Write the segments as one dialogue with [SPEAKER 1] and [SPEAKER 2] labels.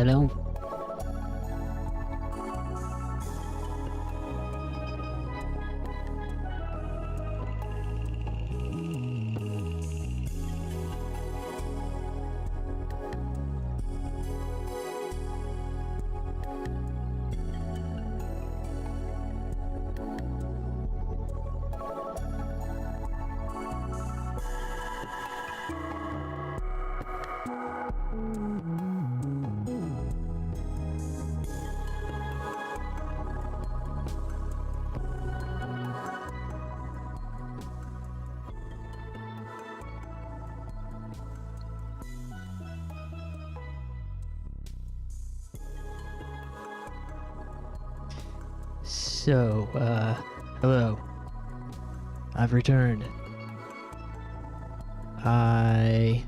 [SPEAKER 1] Hello. So, hello. I've returned. I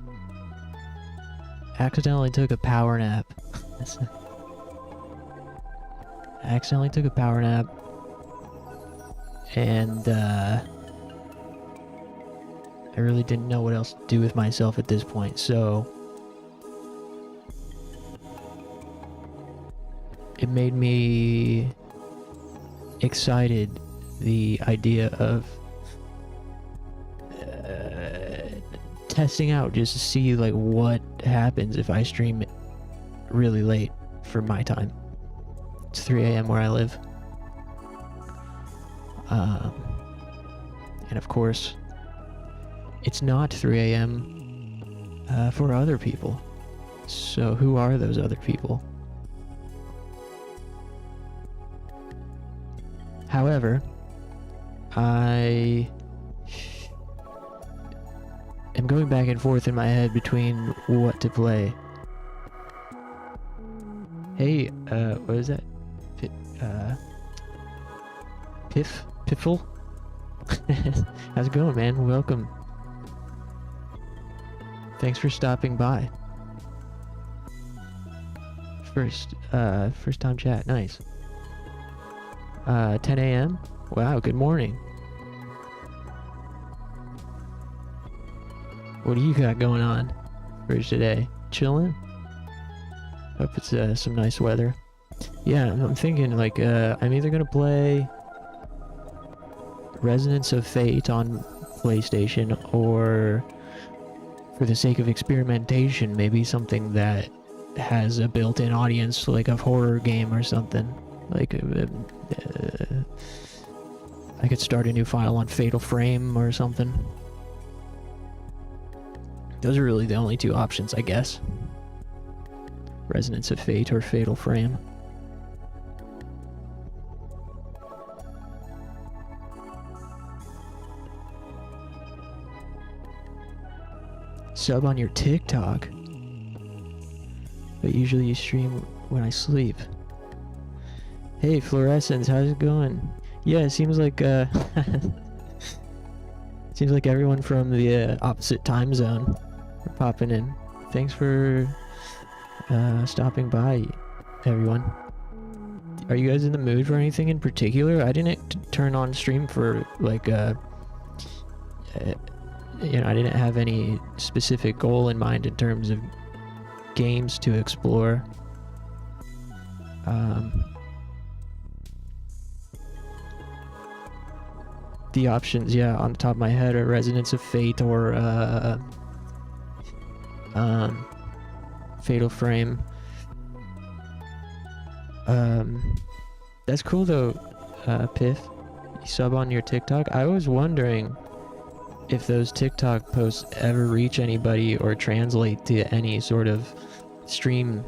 [SPEAKER 1] accidentally took a power nap. And, I really didn't know what else to do with myself at this point, so it made me excited, the idea of testing out just to see like what happens if I stream really late for my time. It's 3 a.m. where I live. And of course, it's not 3 a.m. For other people. So who are those other people? However, I am going back and forth in my head between what to play. Hey, what is that? Piffle? How's it going, man? Welcome. Thanks for stopping by. First time chat, nice. 10 a.m. Wow, good morning. What do you got going on for today? Chilling? Hope it's some nice weather. Yeah, I'm thinking like I'm either gonna play Resonance of Fate on PlayStation, or for the sake of experimentation, maybe something that has a built-in audience, like a horror game or something. Like I could start a new file on Fatal Frame or something. Those are really the only two options, I guess. Resonance of Fate or Fatal Frame. Sub on your TikTok. But usually you stream when I sleep. Hey, Fluorescence, how's it going? Yeah, it seems like seems like everyone from the opposite time zone are popping in. Thanks for stopping by, everyone. Are you guys in the mood for anything in particular? I didn't turn on stream for like you know, I didn't have any specific goal in mind in terms of games to explore. The options, yeah, on the top of my head are Resonance of Fate or Fatal Frame. That's cool though, Piff. You sub on your TikTok. I was wondering if those TikTok posts ever reach anybody or translate to any sort of stream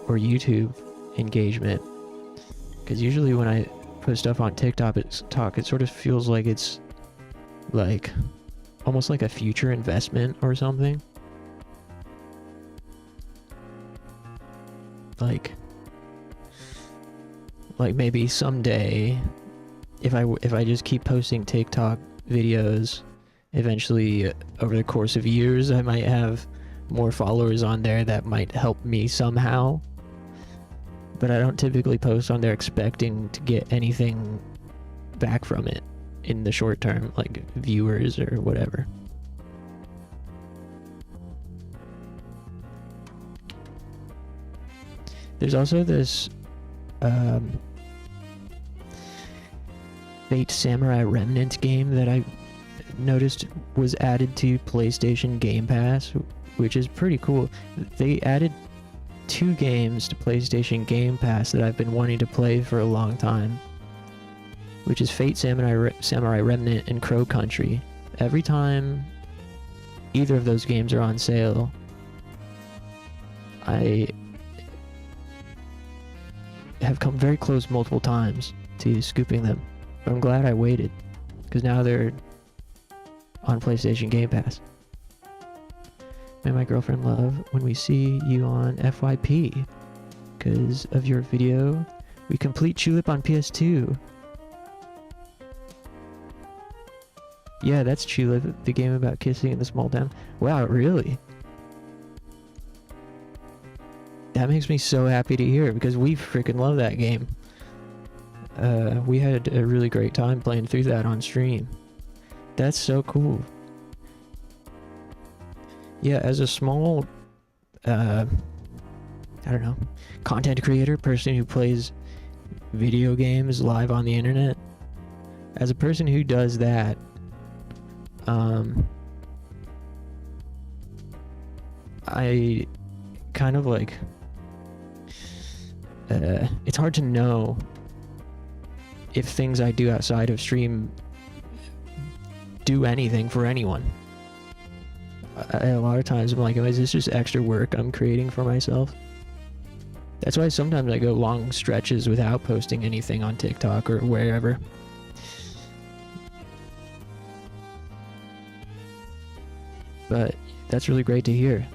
[SPEAKER 1] or YouTube engagement. Because usually when I put stuff on TikTok, it sort of feels like it's like almost like a future investment or something. Like maybe someday, if I just keep posting TikTok videos, eventually over the course of years I might have more followers on there that might help me somehow. But I don't typically post on there expecting to get anything back from it in the short term, like viewers or whatever. There's also this Fate Samurai Remnant game that I noticed was added to PlayStation Game Pass, which is pretty cool. They added 2 games to PlayStation Game Pass that I've been wanting to play for a long time, which is Fate Samurai Remnant and Crow Country. Every time either of those games are on sale, I have come very close multiple times to scooping them. But I'm glad I waited, because now they're on PlayStation Game Pass. Me and my girlfriend love when we see you on FYP. Because of your video, we complete Tulip on PS2. Yeah, that's Tulip, the game about kissing in the small town. Wow, really? That makes me so happy to hear, because we freaking love that game. We had a really great time playing through that on stream. That's so cool. Yeah, as a small, I don't know, content creator, person who plays video games live on the internet, as a person who does that, I kind of like, it's hard to know if things I do outside of stream do anything for anyone. A lot of times I'm like, is this just extra work I'm creating for myself? That's why sometimes I go long stretches without posting anything on TikTok or wherever. But that's really great to hear.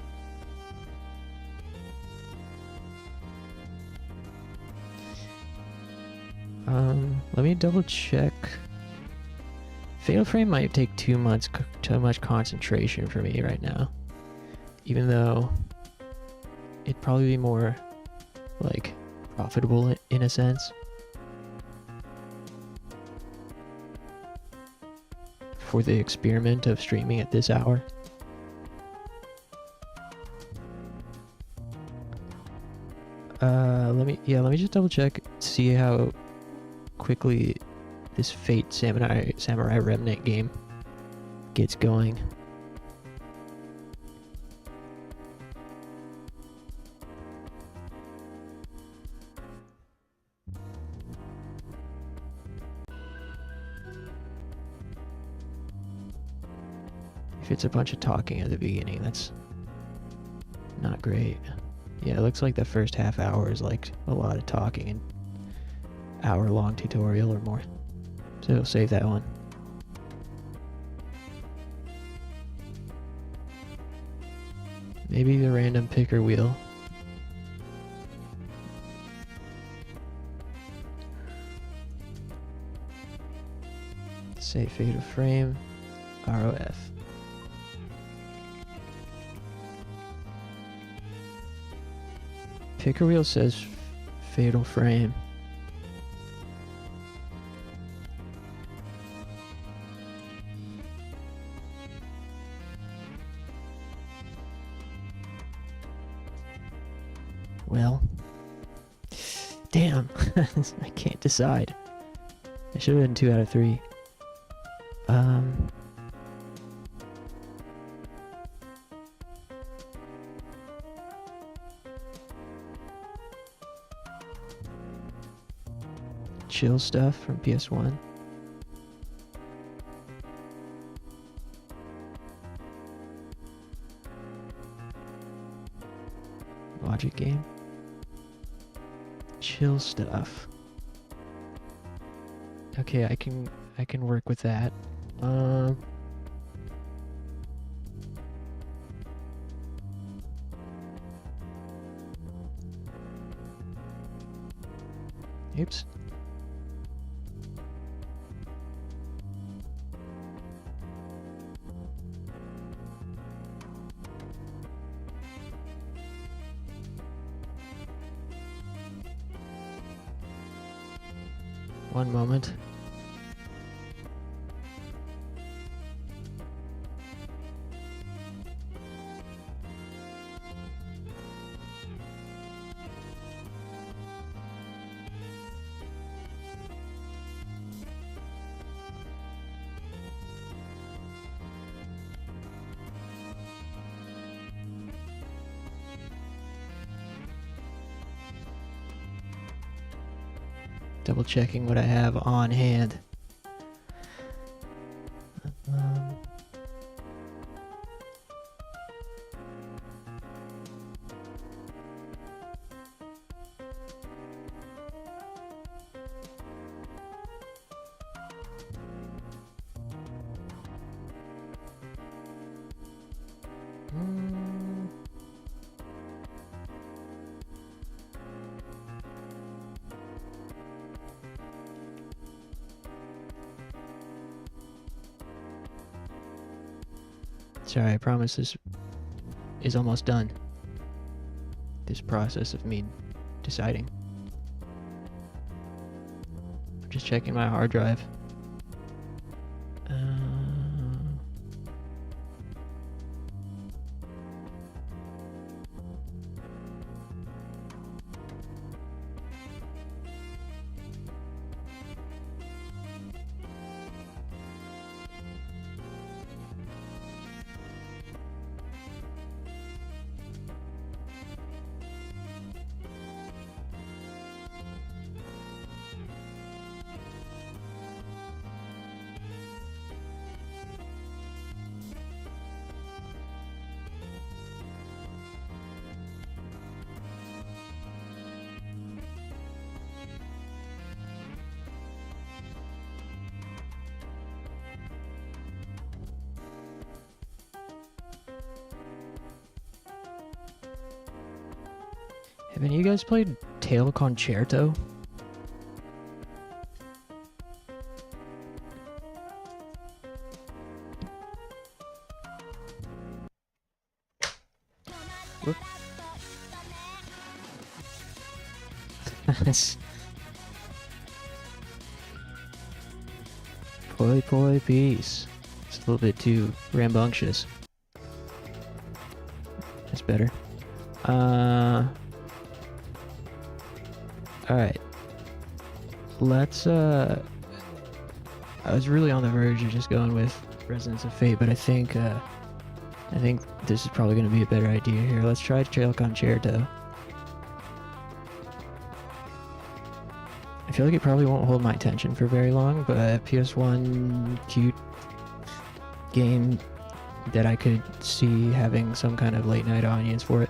[SPEAKER 1] Let me double check. Fatal Frame might take too much concentration for me right now, even though it'd probably be more like profitable in a sense for the experiment of streaming at this hour. Let me just double check, see how quickly this Fate Samurai Remnant game gets going. If it's a bunch of talking at the beginning, that's not great. Yeah, it looks like the first half hour is like a lot of talking and hour-long tutorial or more. So it'll save that one. Maybe the random picker wheel. Say Fatal Frame, ROF. Picker wheel says Fatal Frame. Well, damn, I can't decide. I should have been 2 out of 3. Chill stuff from PS1. Logic game. Chill stuff. Okay, I can work with that. Oops. One moment. Double checking what I have on hand. Sorry, I promise this is almost done. This process of me deciding. I'm just checking my hard drive. Have any of you guys played ʟɪᴠᴇ? Whoop. Poi poi peace. It's a little bit too rambunctious. That's better. Alright. Let's, I was really on the verge of just going with Resonance of Fate, but I think this is probably going to be a better idea here. Let's try ʟɪᴠᴇ. I feel like it probably won't hold my attention for very long, but PS1 cute game that I could see having some kind of late night audience for it.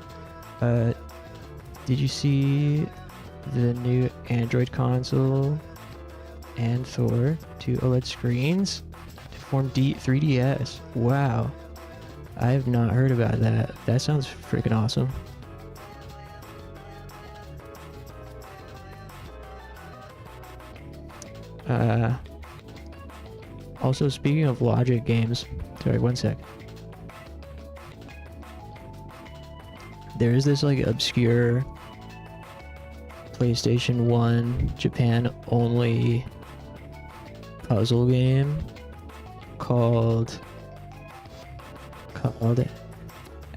[SPEAKER 1] Did you see the new Android console and Thor to OLED screens to form 3DS? Wow. I have not heard about that. That sounds freaking awesome. Also, speaking of logic games, sorry, one sec. There is this like obscure PlayStation 1 Japan only puzzle game called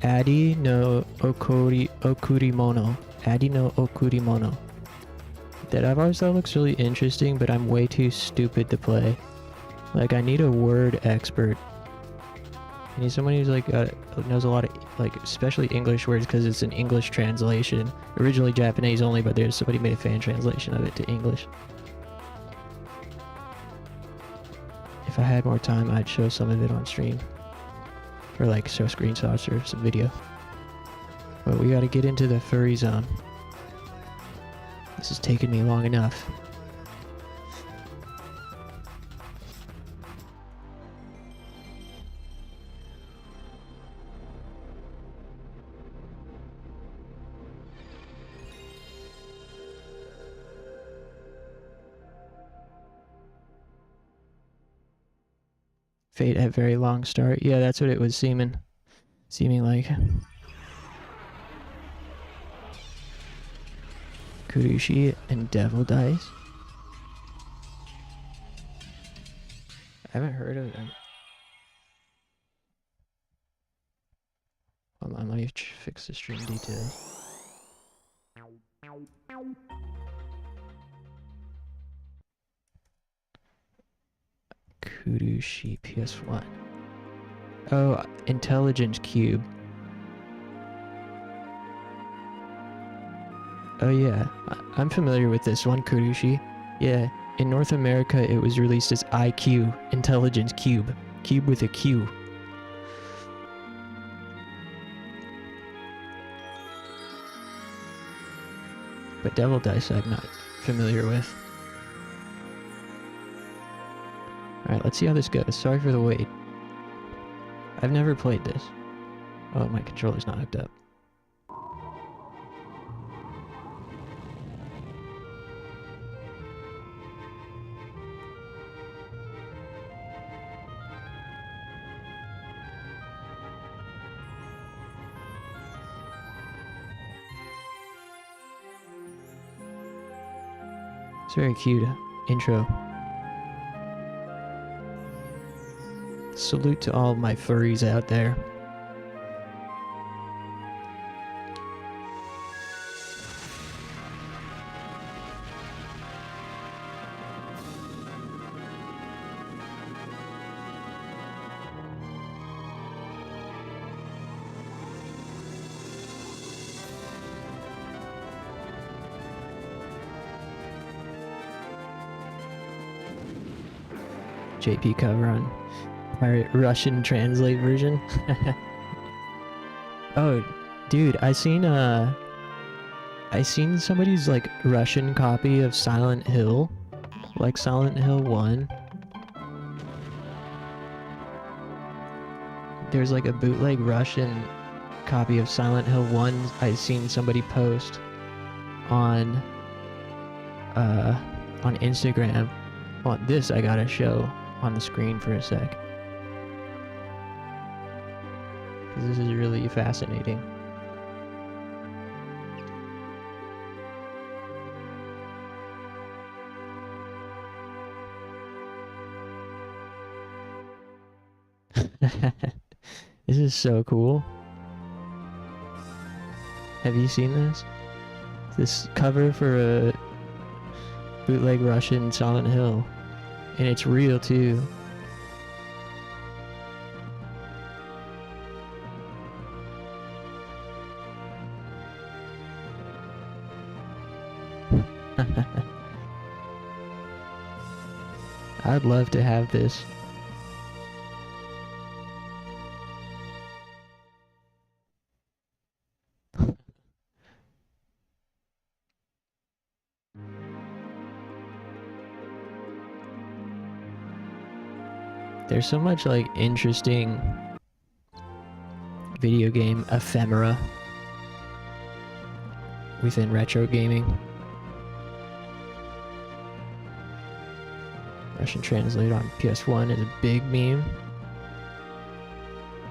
[SPEAKER 1] Adi no Okurimono. Adi no Okurimono. That I've always thought looks really interesting, but I'm way too stupid to play. Like, I need a word expert. I need someone who's like knows a lot of like especially English words, because it's an English translation. Originally Japanese only, but there's somebody made a fan translation of it to English. If I had more time, I'd show some of it on stream, or like show screenshots or some video. But we gotta get into the furry zone. This has taken me long enough. Fate at very long start. Yeah, that's what it was seeming like. Kurushi and Devil Dice. I haven't heard of them. Hold on, let me fix the stream details. Kurushi PS1. Oh, Intelligence Cube. Oh yeah, I'm familiar with this one, Kurushi. Yeah, in North America it was released as IQ, Intelligence Cube. Cube with a Q. But Devil Dice I'm not familiar with. Alright, let's see how this goes. Sorry for the wait. I've never played this. Oh, my controller's not hooked up. It's very cute intro. Salute to all my furries out there. JP cover on pirate Russian translate version. Oh, dude, I seen somebody's like Russian copy of Silent Hill, like Silent Hill 1. There's like a bootleg Russian copy of Silent Hill 1 I seen somebody post on Instagram. Well, this I gotta show on the screen for a sec, because this is really fascinating. This is so cool. Have you seen this? This cover for a bootleg Russian Silent Hill. And it's real too. I'd love to have this. There's so much like interesting video game ephemera within retro gaming. Russian translate on PS1 is a big meme.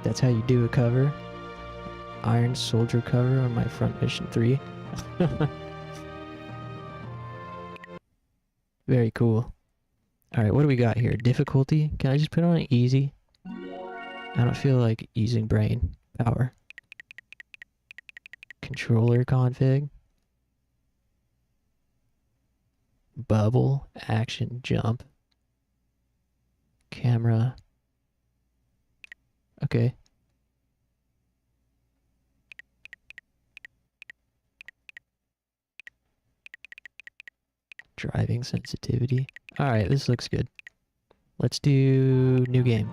[SPEAKER 1] That's how you do a cover. Iron Soldier cover on my Front Mission 3. Very cool. Alright, what do we got here? Difficulty? Can I just put on easy? I don't feel like using brain power. Controller config. Bubble, action, jump. Camera. Okay. Driving sensitivity. Alright, this looks good. Let's do new game.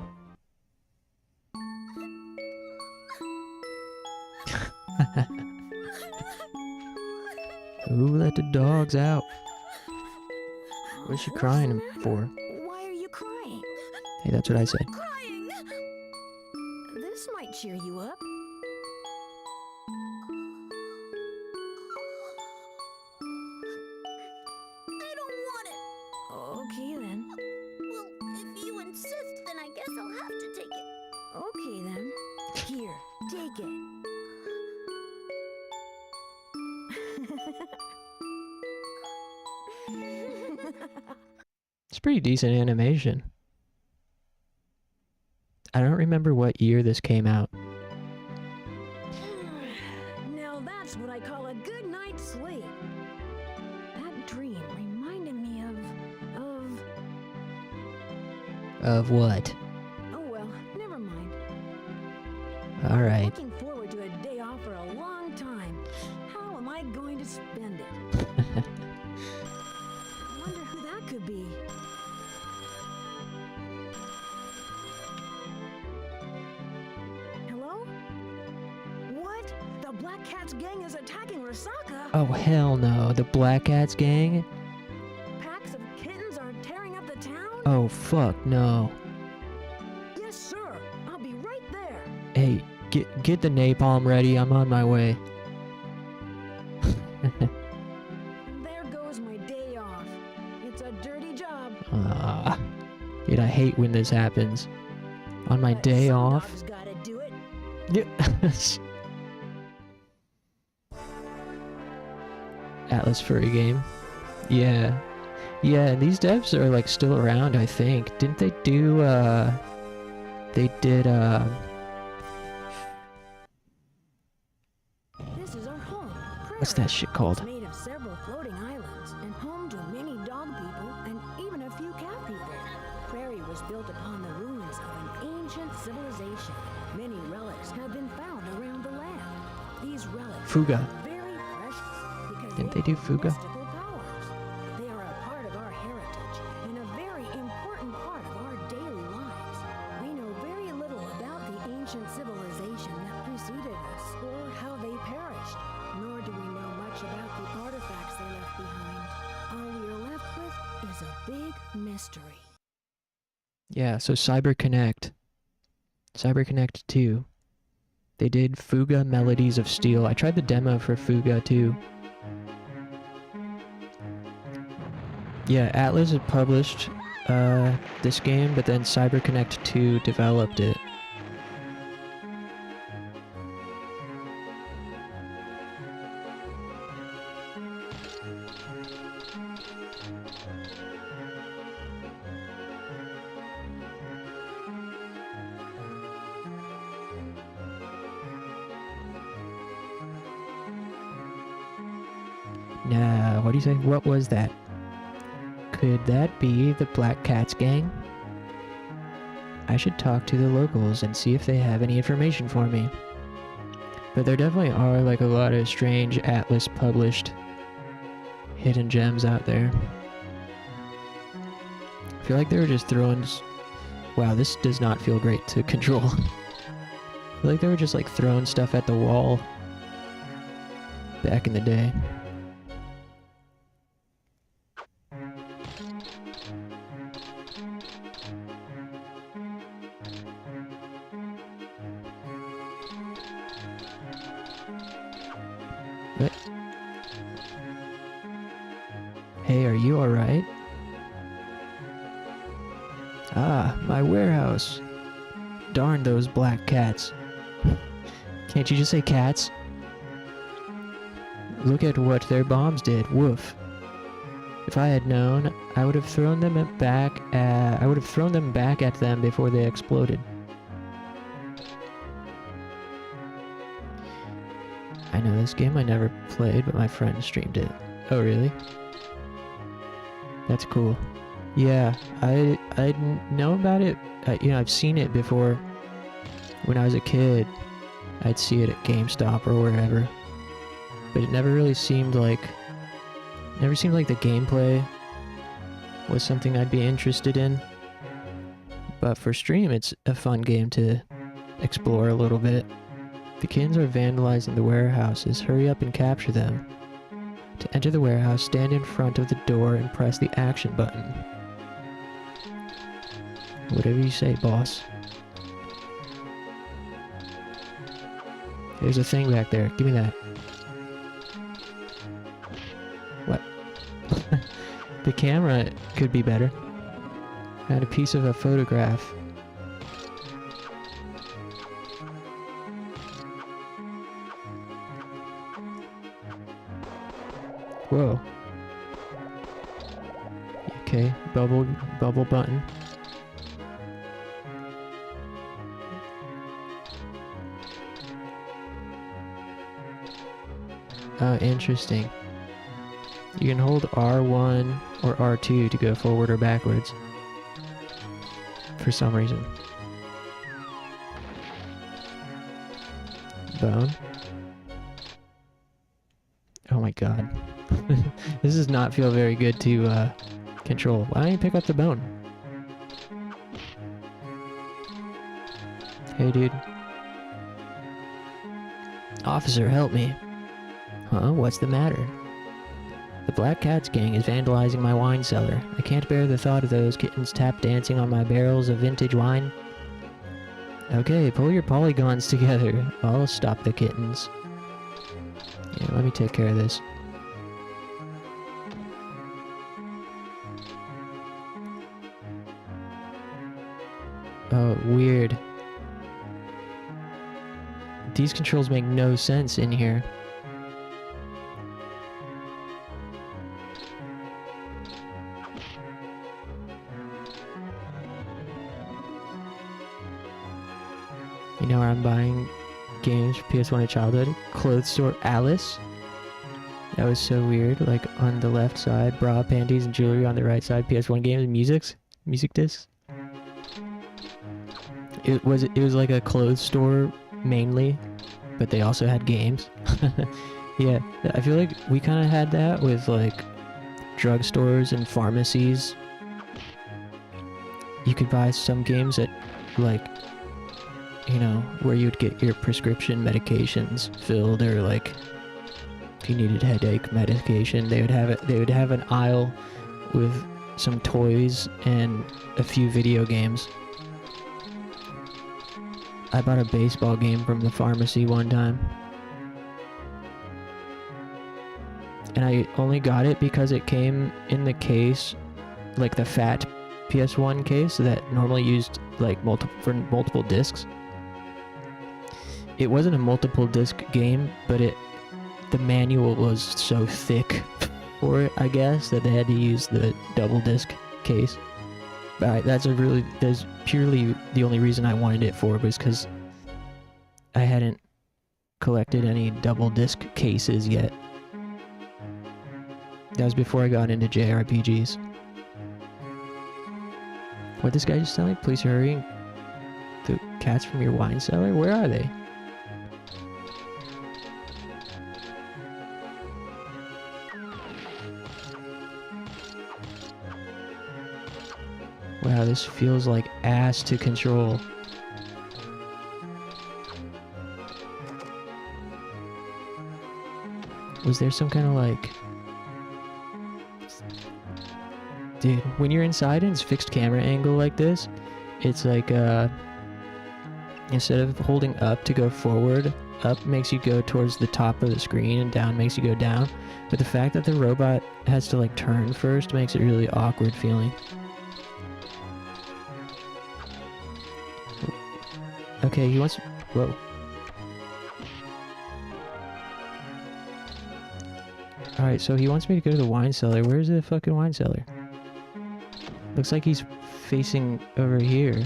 [SPEAKER 1] Ooh, let the dogs out. What's she crying for?
[SPEAKER 2] Why are you crying?
[SPEAKER 1] Hey, that's what I said.
[SPEAKER 2] Crying? This might cheer you up. I don't want it. Okay then.
[SPEAKER 3] Well, if you insist, then I guess I'll have to take it.
[SPEAKER 2] Okay then. Here, take it.
[SPEAKER 1] It's pretty decent animation. I don't remember what year this came out.
[SPEAKER 2] Now that's what I call a good night's sleep. That dream reminded me
[SPEAKER 1] Of what?
[SPEAKER 2] Oh well, never mind.
[SPEAKER 1] Alright.
[SPEAKER 2] Looking forward to a day off for a long time. How am I going to spend it? I wonder who could be. Hello? What? The Black Cat's gang is attacking Rasaka?
[SPEAKER 1] Oh, hell no. The Black Cats gang?
[SPEAKER 2] Packs of kittens are tearing up the town?
[SPEAKER 1] Oh, fuck no.
[SPEAKER 2] Yes, sir. I'll be right there.
[SPEAKER 1] Hey, get the napalm ready. I'm on my way.
[SPEAKER 2] There goes my day off. It's a dirty job.
[SPEAKER 1] Ah, dude, I hate when this happens. On my
[SPEAKER 2] But
[SPEAKER 1] day
[SPEAKER 2] some
[SPEAKER 1] off.
[SPEAKER 2] dog's gotta do it.
[SPEAKER 1] Yeah. Atlas Furry game. Yeah. Yeah, and these devs are like still around, I think. Didn't they do they did
[SPEAKER 2] This is our home.
[SPEAKER 1] what's that shit called?
[SPEAKER 2] It's made of several floating islands and home to many dog people and even a few cat people. Prairie was built upon the ruins of an ancient civilization. Many relics have been found around the land. These relics
[SPEAKER 1] Fuga.
[SPEAKER 2] are very precious because
[SPEAKER 1] Didn't they do
[SPEAKER 2] have
[SPEAKER 1] Fuga?
[SPEAKER 2] mystical powers. They are a part of our heritage and a very important part of our daily lives. We know very little about the ancient civilization that preceded us or how they perished, nor do we know much about the artifacts they left behind. All we are left with is a big mystery.
[SPEAKER 1] Yeah, so CyberConnect 2. They did Fuga Melodies of Steel. I tried the demo for Fuga too. Yeah, Atlas had published this game, but then CyberConnect 2 developed it. Nah, what do you say? What was that? Could that be the Black Cats gang? I should talk to the locals and see if they have any information for me. But there definitely are like a lot of strange Atlas published hidden gems out there. I feel like they were just throwing... Wow, this does not feel great to control. I feel like they were just like throwing stuff at the wall back in the day. What? Hey, are you alright? Ah, my warehouse. Darn those black cats. Can't you just say cats? Look at what their bombs did. Woof. If I had known, I would have thrown them back at them before they exploded. I know this game I never played, but my friend streamed it. Oh, really? That's cool. Yeah, I know about it. You know, I've seen it before. When I was a kid, I'd see it at GameStop or wherever. But it never really seemed like... Never seemed like the gameplay was something I'd be interested in. But for stream, it's a fun game to explore a little bit. The kittens are vandalizing the warehouses. Hurry up and capture them. To enter the warehouse, stand in front of the door and press the action button. Whatever you say, boss. There's a thing back there. Give me that. What? The camera could be better. I had a piece of a photograph. Whoa. Okay, bubble button. Oh, interesting. You can hold R1 or R2 to go forward or backwards. For some reason. Bone. Oh my god. This does not feel very good to control. Why don't you pick up the bone? Hey, dude. Officer, help me. Huh? What's the matter? The Black Cats gang is vandalizing my wine cellar. I can't bear the thought of those kittens tap dancing on my barrels of vintage wine. Okay, pull your polygons together. I'll stop the kittens. Yeah, let me take care of this. Oh, weird. These controls make no sense in here. You know where I'm buying games for PS1 in childhood? Clothes store Alice. That was so weird. Like on the left side, bra, panties, and jewelry. On the right side, PS1 games and music discs. It was like a clothes store mainly, but they also had games. Yeah, I feel like we kind of had that with like drugstores and pharmacies. You could buy some games at like, you know, where you'd get your prescription medications filled, or like if you needed headache medication, they would have it. They would have an aisle with some toys and a few video games. I bought a baseball game from the pharmacy one time. And I only got it because it came in the case, like the fat PS1 case that normally used like multiple discs. It wasn't a multiple disc game, but the manual was so thick for it, I guess, that they had to use the double disc case. But that's purely the only reason I wanted it for, was because I hadn't collected any double disc cases yet. That was before I got into JRPGs. What this guy just tell me? Please hurry. The cats from your wine cellar? Where are they? Wow, this feels like ass to control. Was there some kind of like... Dude, when you're inside and it's fixed camera angle like this, it's like, instead of holding up to go forward, up makes you go towards the top of the screen and down makes you go down. But the fact that the robot has to like turn first makes it really awkward feeling. Okay, he wants... Whoa. Alright, so he wants me to go to the wine cellar. Where's the fucking wine cellar? Looks like he's facing over here.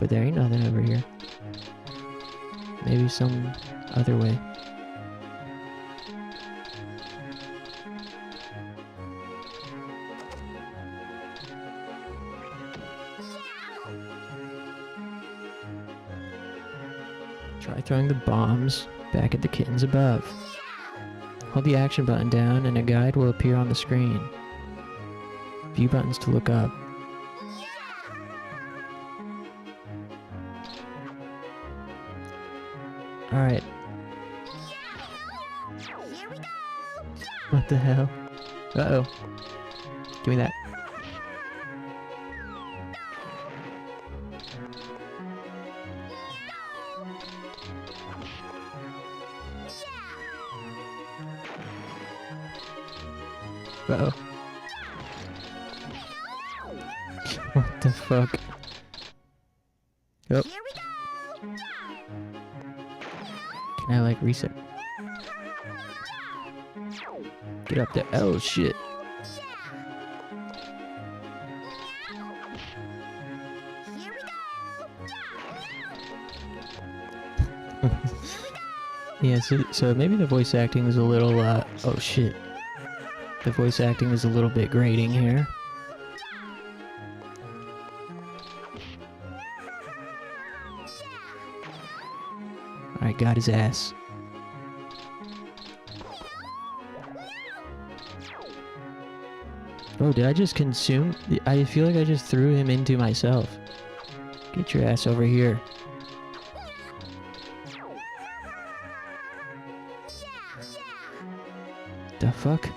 [SPEAKER 1] But there ain't nothing over here. Maybe some other way. Try throwing the bombs back at the kittens above. Hold the action button down and a guide will appear on the screen. View buttons to look up. Alright.
[SPEAKER 3] Here we go!
[SPEAKER 1] What the hell? Uh-oh. Give me that. Uh-oh. What the fuck? Oh.
[SPEAKER 3] Here we go!
[SPEAKER 1] Can I like reset? Get up there. Oh shit.
[SPEAKER 3] Here we go!
[SPEAKER 1] Yeah, so maybe the voice acting is a little, oh shit. The voice acting is a little bit grating here. Alright, got his ass. Oh, did I just consume? I feel like I just threw him into myself. Get your ass over here. The fuck?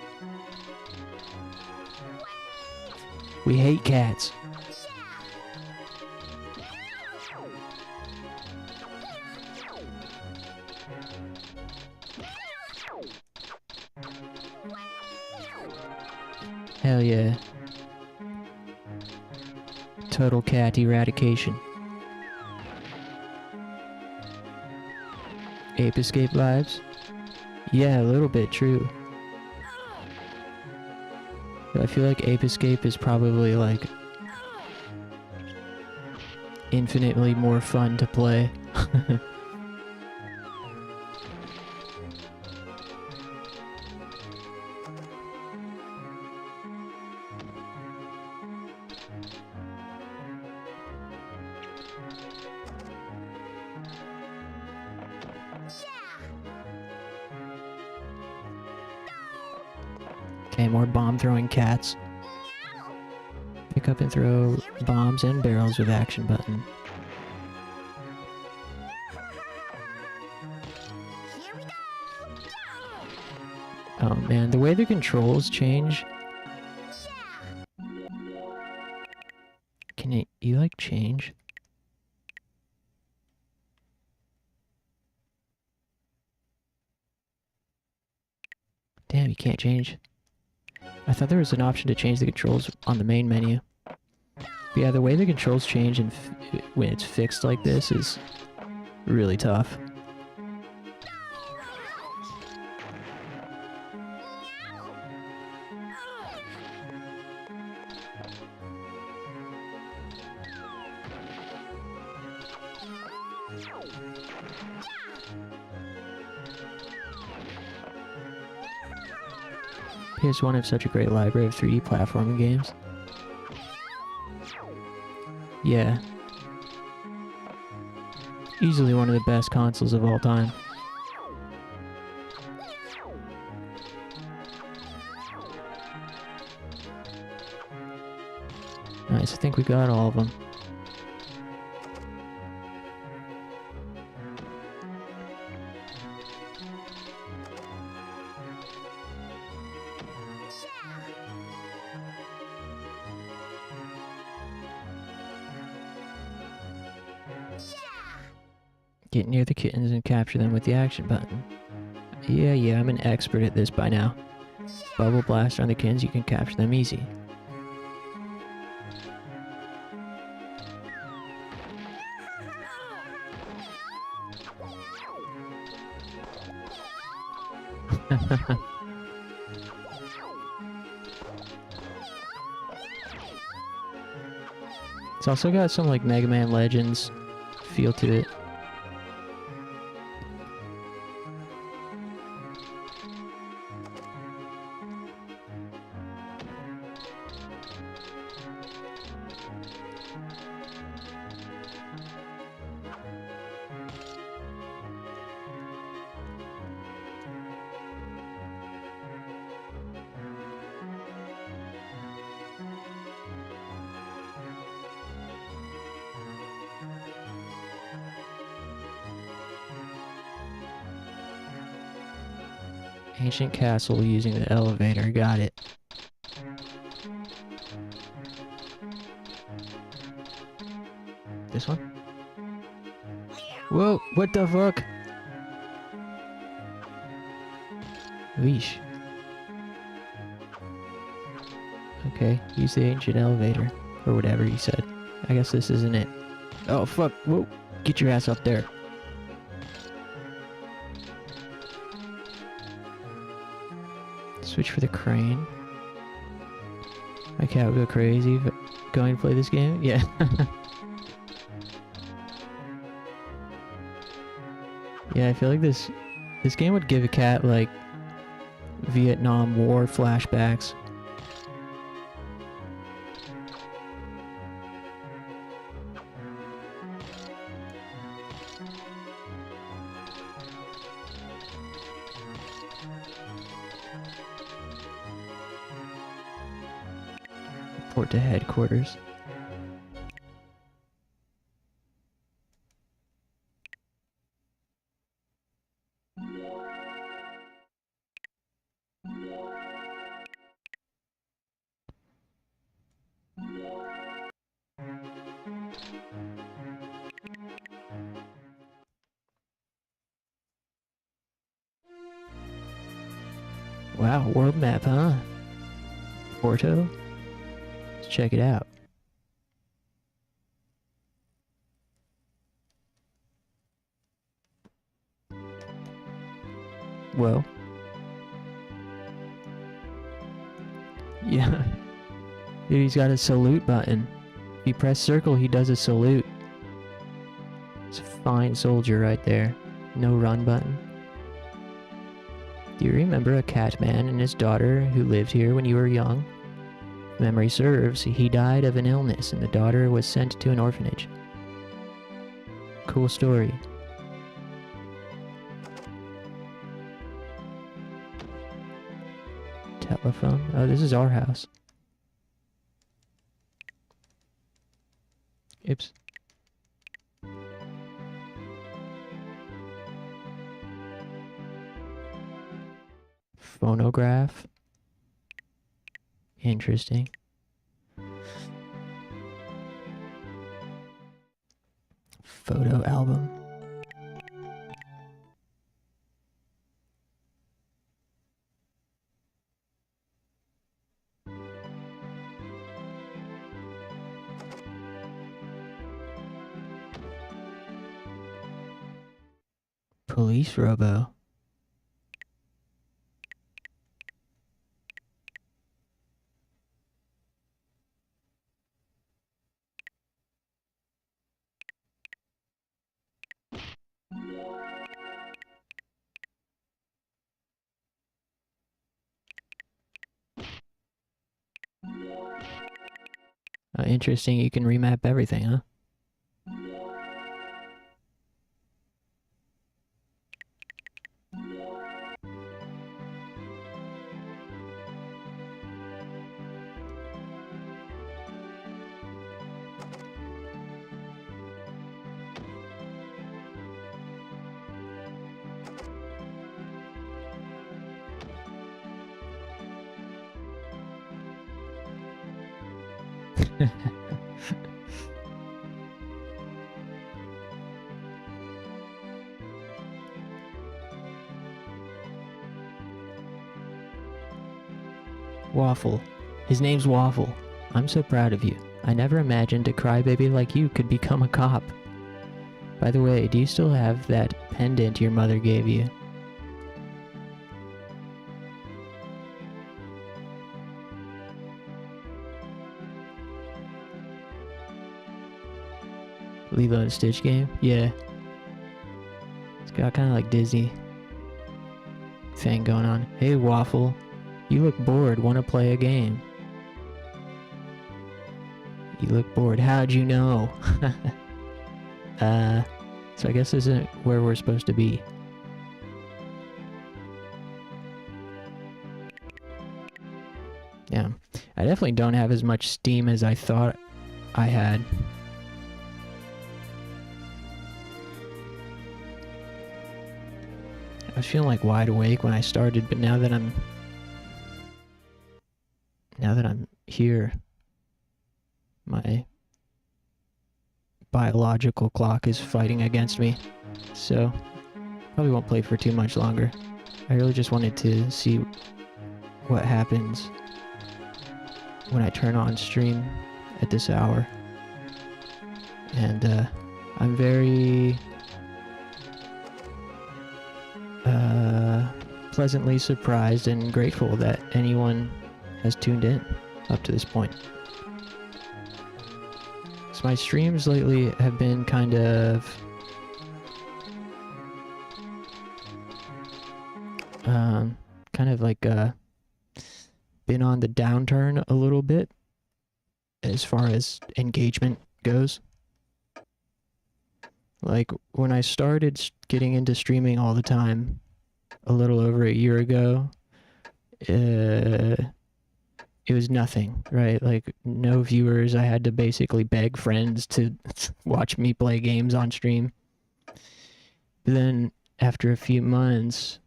[SPEAKER 1] We hate cats. Hell yeah. Total cat eradication. Ape Escape vibes? Yeah, a little bit, true. I feel like Ape Escape is probably like infinitely more fun to play. Okay, more bomb throwing cats. Pick up and throw bombs and barrels with action button.
[SPEAKER 3] Here we go.
[SPEAKER 1] Oh man, the way the controls change. Can you like change? Damn, you can't change. I thought there was an option to change the controls on the main menu. But yeah, the way the controls change and when it's fixed like this is really tough. PS1 have such a great library of 3D platforming games. Yeah. Easily one of the best consoles of all time. Nice, I think we got all of them. Get near the kittens and capture them with the action button. Yeah, I'm an expert at this by now. Bubble blast on the kittens, you can capture them easy. It's also got some like Mega Man Legends feel to it. Ancient castle using the elevator, got it. This one? Whoa, what the fuck? Leash. Okay, use the ancient elevator. Or whatever you said. I guess this isn't it. Oh fuck, whoa, get your ass up there. Switch for the crane. My cat would go crazy if going to play this game. Yeah. Yeah, I feel like this game would give a cat like Vietnam War flashbacks. Report to headquarters. Wow, world map, huh? Porto? Let's check it out. Well. Yeah. Dude, he's got a salute button. If you press circle, he does a salute. It's a fine soldier right there. No run button. Do you remember a cat man and his daughter who lived here when you were young? If memory serves, he died of an illness and the daughter was sent to an orphanage. Cool story. Telephone? Oh, this is our house. Oops. Phonograph. Interesting. Photo album. Police robo. Interesting, you can remap everything, huh? Waffle. His name's Waffle. I'm so proud of you. I never imagined a crybaby like you could become a cop. By the way, do you still have that pendant your mother gave you? Lilo and Stitch game? Yeah. It's got kind of like Disney thing going on. Hey, Waffle. You look bored. Want to play a game? You look bored. How'd you know? So I guess this isn't where we're supposed to be. Yeah. I definitely don't have as much steam as I thought I had. I was feeling like wide awake when I started, but now that I'm here, my biological clock is fighting against me, so probably won't play for too much longer. I really just wanted to see what happens when I turn on stream at this hour, and I'm very pleasantly surprised and grateful that anyone has tuned in up to this point. So my streams lately have been kind of been on the downturn a little bit as far as engagement goes. Like when I started getting into streaming all the time a little over a year ago, it was nothing, right? Like no viewers. I had to basically beg friends to watch me play games on stream. But then after a few months,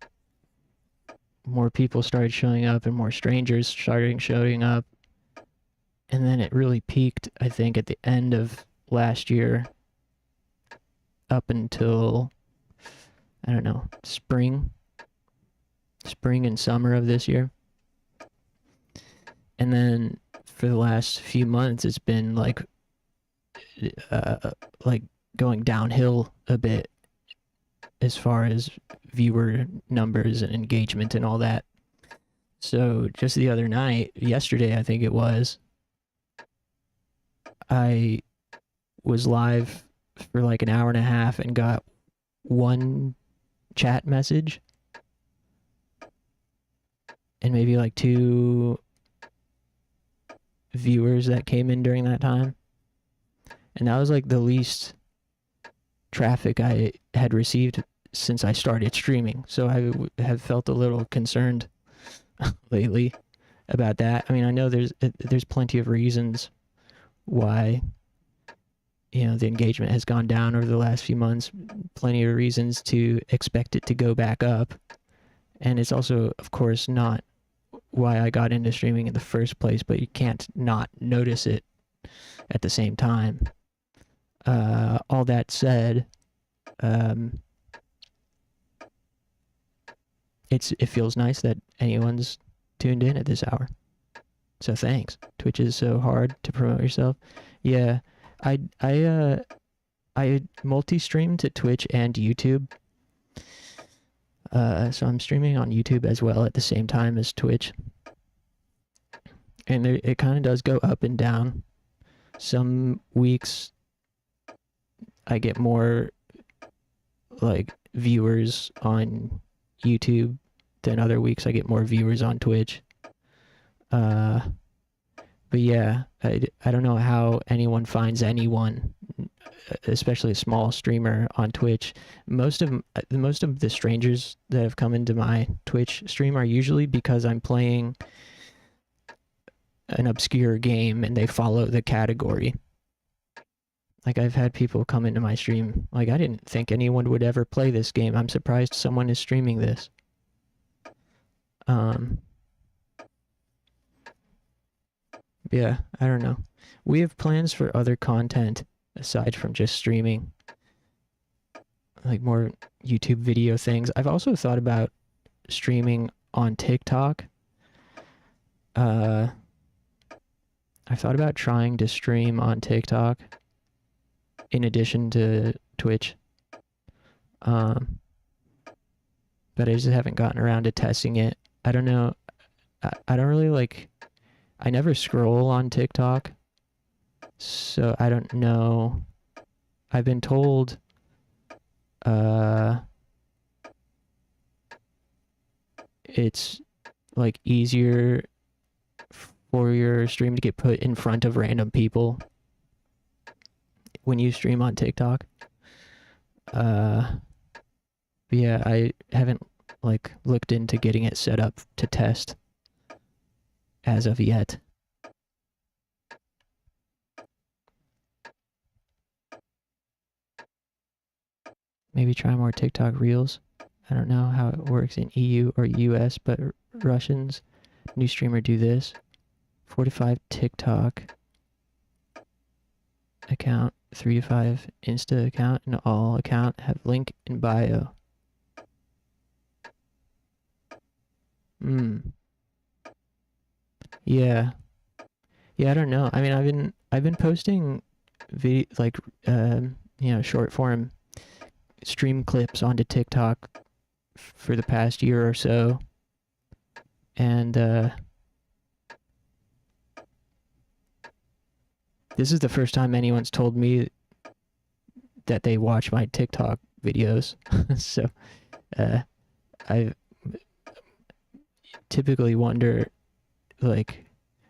[SPEAKER 1] more people started showing up and more strangers started showing up. And then it really peaked, I think, at the end of last year up until, I don't know, spring and summer of this year. And then for the last few months, it's been like going downhill a bit as far as viewer numbers and engagement and all that. So just the other night, yesterday I think it was, I was live for like an hour and a half and got one chat message and maybe like 2 viewers that came in during that time. And that was like the least traffic I had received since I started streaming. So I have felt a little concerned lately about that. I mean, I know there's plenty of reasons why, you know, the engagement has gone down over the last few months. Plenty of reasons to expect it to go back up. And it's also, of course, not why I got into streaming in the first place, but you can't not notice it at the same time. All that said, it feels nice that anyone's tuned in at this hour. So thanks. Twitch is so hard to promote yourself. Yeah, I multi-stream to Twitch and YouTube. So I'm streaming on YouTube as well at the same time as Twitch. And it kind of does go up and down. Some weeks I get more like viewers on YouTube than other weeks I get more viewers on Twitch. But yeah, I don't know how anyone finds anyone, especially a small streamer on Twitch. Most of the strangers that have come into my Twitch stream are usually because I'm playing an obscure game and they follow the category. Like I've had people come into my stream like, I didn't think anyone would ever play this game. I'm surprised someone is streaming this. Yeah, I don't know. We have plans for other content aside from just streaming. Like more YouTube video things. I've also thought about streaming on TikTok. I've thought about trying to stream on TikTok in addition to Twitch. But I just haven't gotten around to testing it. I don't know. I don't really like... I never scroll on TikTok, so I don't know. I've been told it's like easier for your stream to get put in front of random people when you stream on TikTok. But yeah, I haven't like looked into getting it set up to test as of yet. Maybe try more TikTok Reels. I don't know how it works in EU or US, but Russians, new streamer, do this. 45 TikTok account, 3 to 5 Insta account, and all account have link in bio. Yeah. Yeah, I don't know. I mean, I've been posting like short form stream clips onto TikTok for the past year or so. And this is the first time anyone's told me that they watch my TikTok videos. So I typically wonder, like,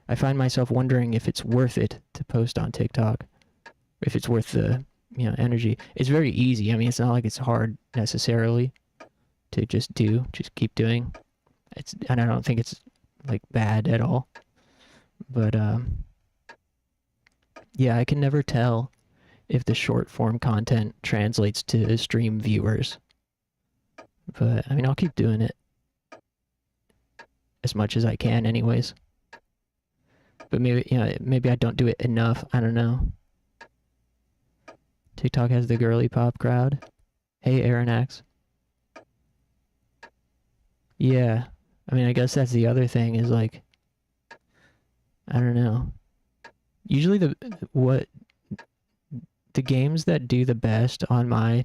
[SPEAKER 1] I find myself wondering if it's worth it to post on TikTok, if it's worth the, energy. It's very easy. I mean, it's not like it's hard necessarily to just keep doing. And I don't think it's like bad at all. But yeah, I can never tell if the short form content translates to stream viewers. But I mean, I'll keep doing it as much as I can anyways. But maybe, you know, maybe I don't do it enough. I don't know. TikTok has the girly pop crowd. Hey, Aaron X. Yeah. I mean, I guess that's the other thing is like, I don't know. Usually the games that do the best on my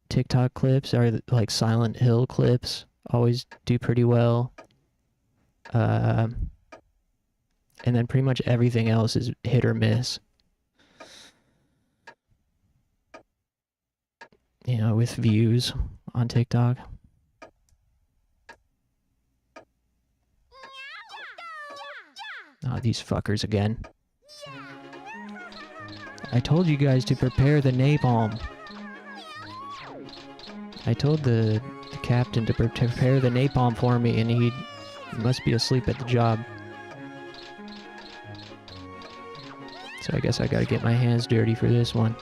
[SPEAKER 1] TikTok clips are like Silent Hill clips. Always do pretty well. And then pretty much everything else is hit or miss. You know, with views on TikTok. Oh, these fuckers again. I told you guys to prepare the napalm. I told the captain to prepare the napalm for me, and he must be asleep at the job. So I guess I gotta get my hands dirty for this one.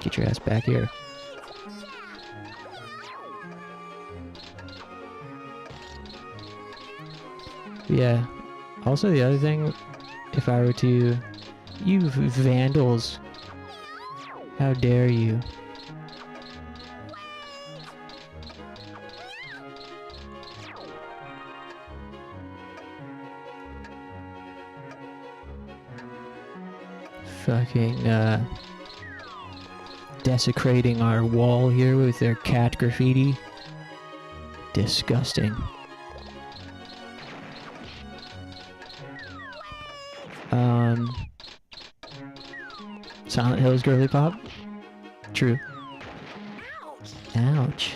[SPEAKER 1] Get your ass back here. Yeah. Also, the other thing, if I were to... You vandals. How dare you? Fucking, desecrating our wall here with their cat graffiti. Disgusting. Silent Hill's girly pop? True. Ouch.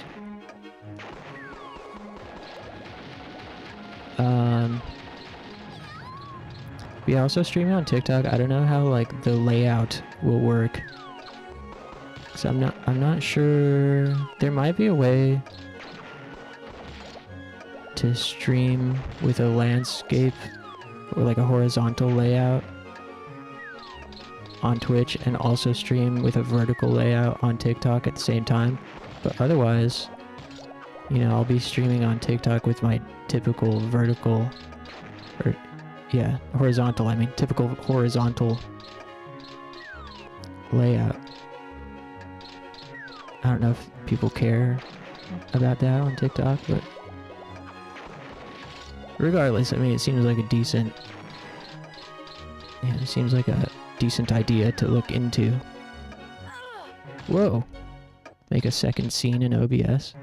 [SPEAKER 1] We are also streaming on TikTok. I don't know how like the layout will work. So I'm not sure. There might be a way to stream with a landscape or like a horizontal layout on Twitch and also stream with a vertical layout on TikTok at the same time. But otherwise, you know, I'll be streaming on TikTok with my typical vertical, or yeah, horizontal, I mean typical horizontal layout. I don't know if people care about that on TikTok, but regardless, I mean, it seems like a decent, yeah, it seems like a decent idea to look into. Whoa. Make a second scene in OBS.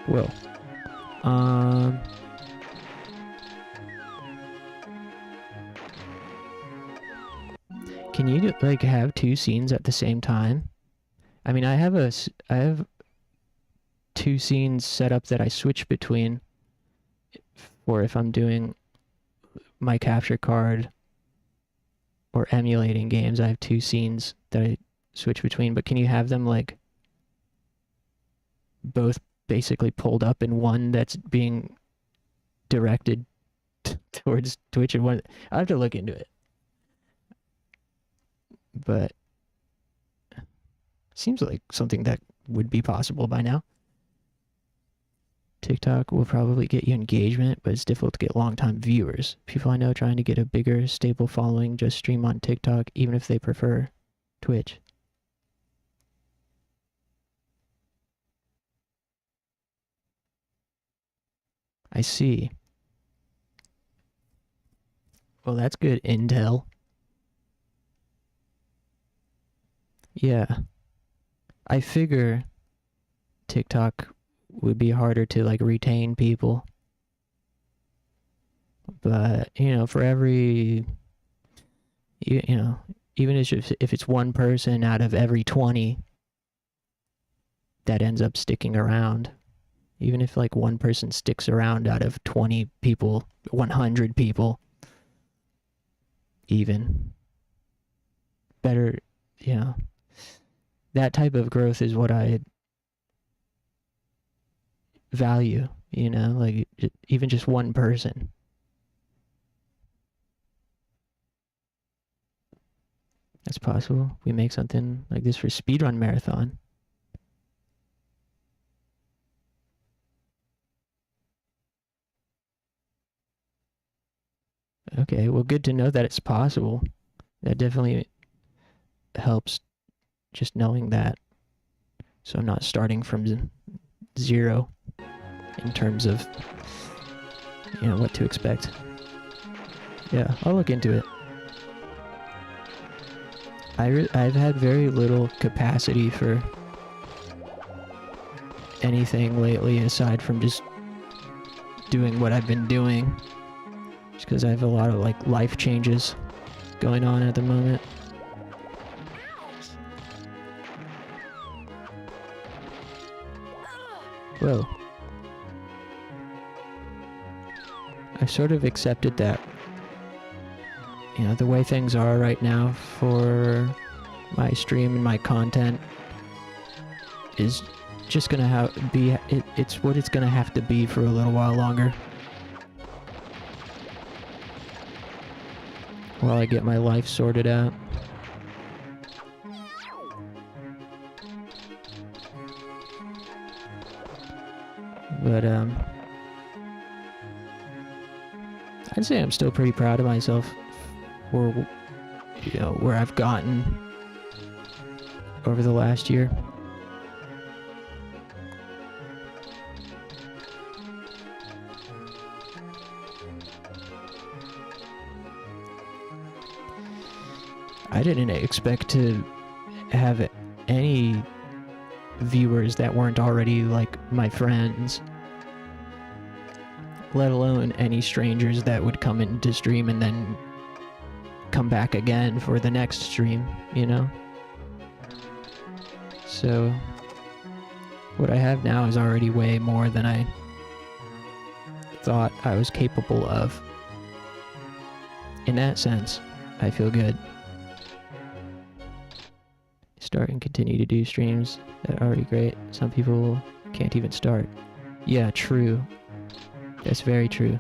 [SPEAKER 1] Whoa. Can you like have two scenes at the same time? I mean, I have two scenes set up that I switch between for if I'm doing my capture card or emulating games. I have two scenes that I switch between, but can you have them like both basically pulled up in one that's being directed towards Twitch and one? I have to look into it. But seems like something that would be possible by now. TikTok will probably get you engagement, but it's difficult to get long-time viewers. People I know trying to get a bigger, stable following just stream on TikTok, even if they prefer Twitch. I see. Well, that's good intel. Yeah. I figure TikTok would be harder to like retain people. But, you know, for every, you know, even if it's one person out of every 20 that ends up sticking around, even if like one person sticks around out of 20 people, 100 people, even. Better, you know. That type of growth is what I value, you know, like even just one person. That's possible. We make something like this for speedrun marathon. Okay, well, good to know that it's possible. That definitely helps, just knowing that. So I'm not starting from zero in terms of, you know, what to expect. Yeah, I'll look into it. I've had very little capacity for anything lately aside from just doing what I've been doing. Just because I have a lot of like life changes going on at the moment. Whoa. I sort of accepted that, you know, the way things are right now for my stream and my content is just gonna it's what it's gonna have to be for a little while longer. While I get my life sorted out. But, I'd say I'm still pretty proud of myself for, you know, where I've gotten over the last year. I didn't expect to have any viewers that weren't already like my friends, let alone any strangers that would come into stream and then come back again for the next stream, you know? So what I have now is already way more than I thought I was capable of. In that sense, I feel good. Start and continue to do streams that are already great. Some people can't even start. Yeah, true. That's very true.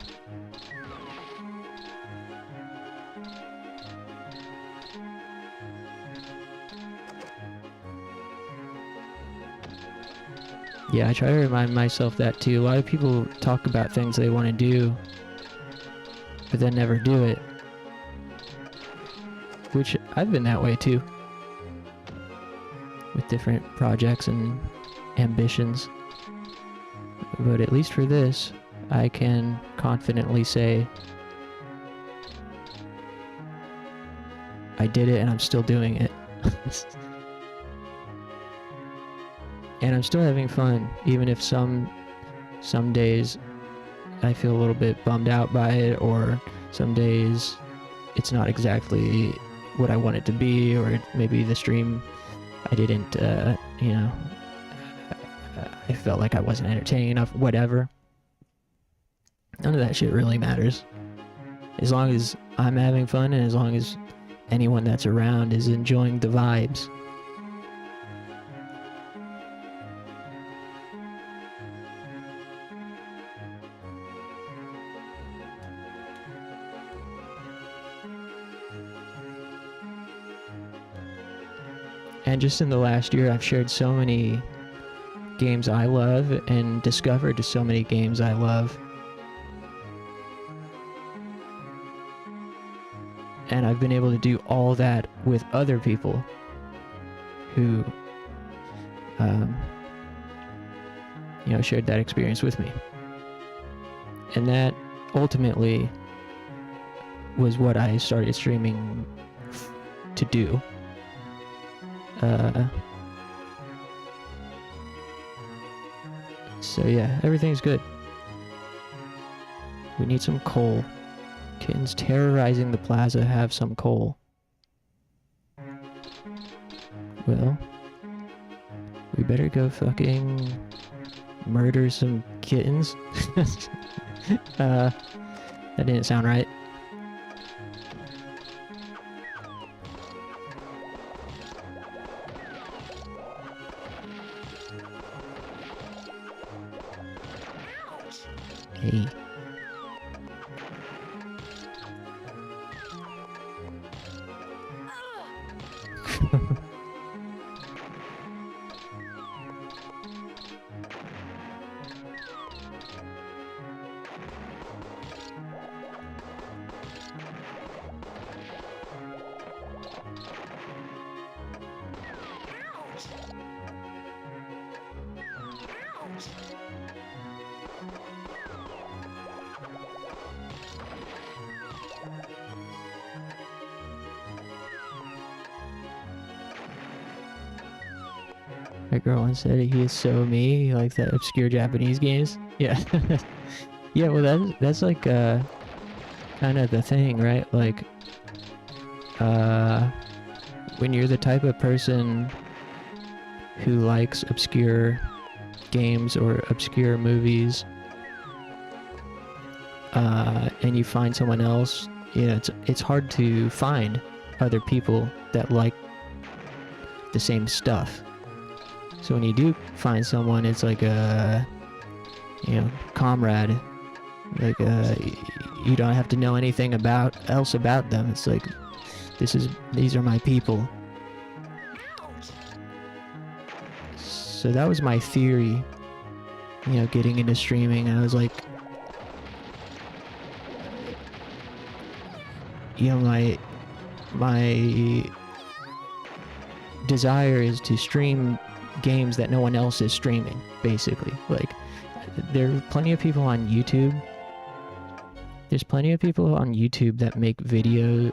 [SPEAKER 1] Yeah, I try to remind myself that too. A lot of people talk about things they want to do, but then never do it. Which I've been that way too. With different projects and ambitions. But at least for this, I can confidently say I did it and I'm still doing it. And I'm still having fun, even if some days I feel a little bit bummed out by it, or some days it's not exactly what I want it to be, or maybe the stream I didn't, you know, I felt like I wasn't entertaining enough, whatever. None of that shit really matters. As long as I'm having fun and as long as anyone that's around is enjoying the vibes. And just in the last year, I've shared so many games I love and discovered so many games I love. And I've been able to do all that with other people who, you know, shared that experience with me. And that ultimately was what I started streaming to do. So yeah, everything's good. We need some coal. Kittens terrorizing the plaza have some coal. Well, we better go fucking murder some kittens. That didn't sound right. Hey. My girl once said he is so me, like the obscure Japanese games. Yeah. Yeah, well that's like kind of the thing, right? Like when you're the type of person who likes obscure games or obscure movies, and you find someone else, you know, it's hard to find other people that like the same stuff. So when you do find someone, it's like a, you know, comrade. Like you don't have to know anything else about them. It's like these are my people. So that was my theory, you know, getting into streaming. I was like, you know, my desire is to stream games that no one else is streaming, basically. Like, there are plenty of people on YouTube. There's plenty of people on YouTube that make video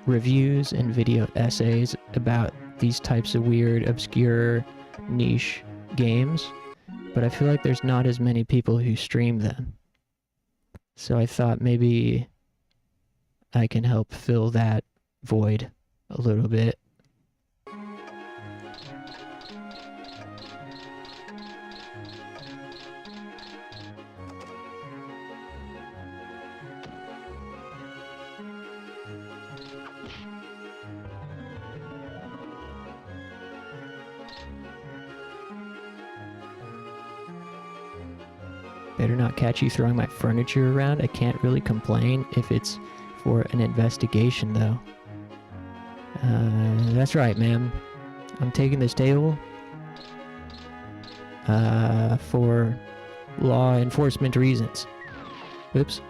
[SPEAKER 1] reviews and video essays about these types of weird, obscure, niche games, but I feel like there's not as many people who stream them. So I thought maybe I can help fill that void a little bit. Better not catch you throwing my furniture around. I can't really complain if it's for an investigation, though. That's right, ma'am. I'm taking this table for law enforcement reasons. Oops.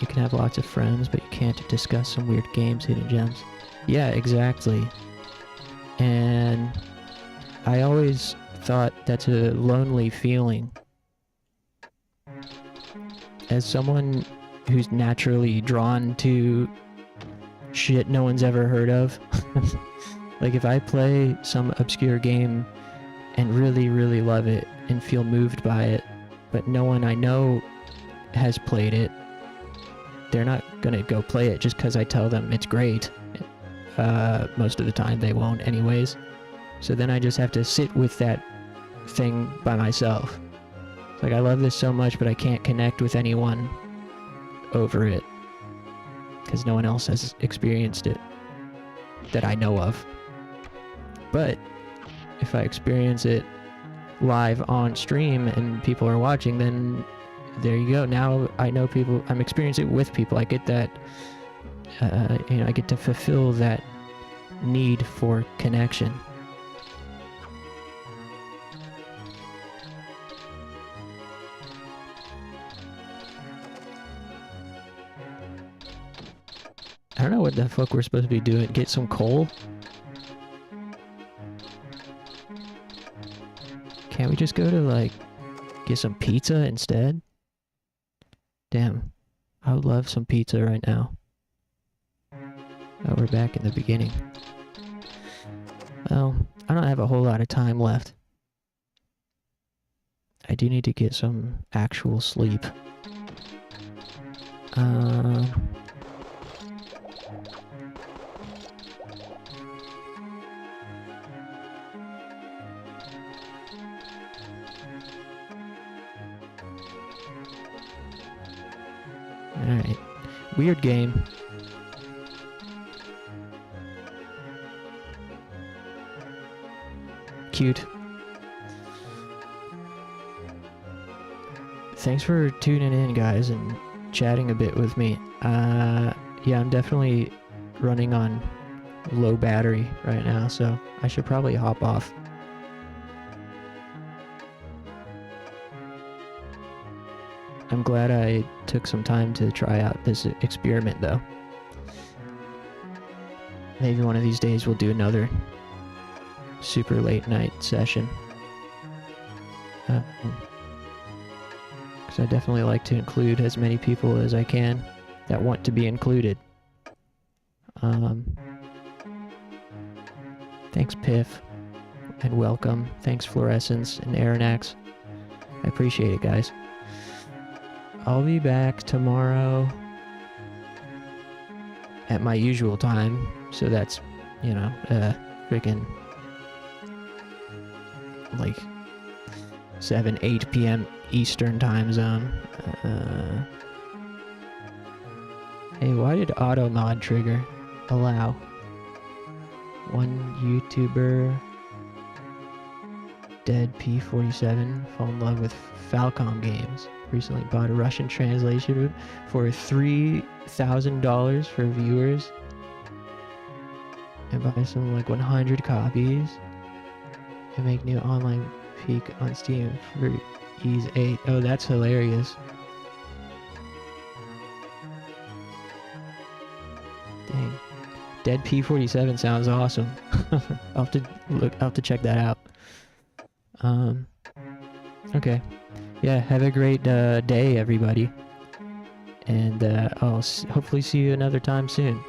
[SPEAKER 1] You can have lots of friends, but you can't discuss some weird games, hidden gems. Yeah, exactly. And I always thought that's a lonely feeling. As someone who's naturally drawn to shit no one's ever heard of, like if I play some obscure game and really, really love it and feel moved by it, but no one I know has played it, they're not gonna go play it just because I tell them it's great. Most of the time they won't anyways. So then I just have to sit with that thing by myself. It's like, I love this so much, but I can't connect with anyone over it because no one else has experienced it that I know of. But if I experience it live on stream and people are watching, then there you go. Now I know people, I'm experiencing it with people. I get that, you know, I get to fulfill that need for connection. I don't know what the fuck we're supposed to be doing. Get some coal? Can't we just go to, like, get some pizza instead? Damn. I would love some pizza right now. Oh, we're back in the beginning. Well, I don't have a whole lot of time left. I do need to get some actual sleep. Alright. Weird game. cute. Thanks for tuning in, guys, and chatting a bit with me. Yeah, I'm definitely running on low battery right now, so I should probably hop off. I'm glad I took some time to try out this experiment, though. Maybe one of these days we'll do another super late night session. Because I definitely like to include as many people as I can that want to be included. Thanks, Piff, and welcome. Thanks, Fluorescence and Aeronax. I appreciate it, guys. I'll be back tomorrow at my usual time, so that's, you know, freaking like 8 p.m. Eastern time zone. Hey, why did auto mod trigger? Allow. One YouTuber, Dead P47, fall in love with Falcom Games. Recently bought a Russian translation for $3,000 for viewers. And buy some like 100 copies. And make new online peak on Steam for Ease 8. Oh, that's hilarious. Dang. Dead P47 sounds awesome. I'll have to check that out. Okay. Yeah, have a great day, everybody. And I'll hopefully see you another time soon.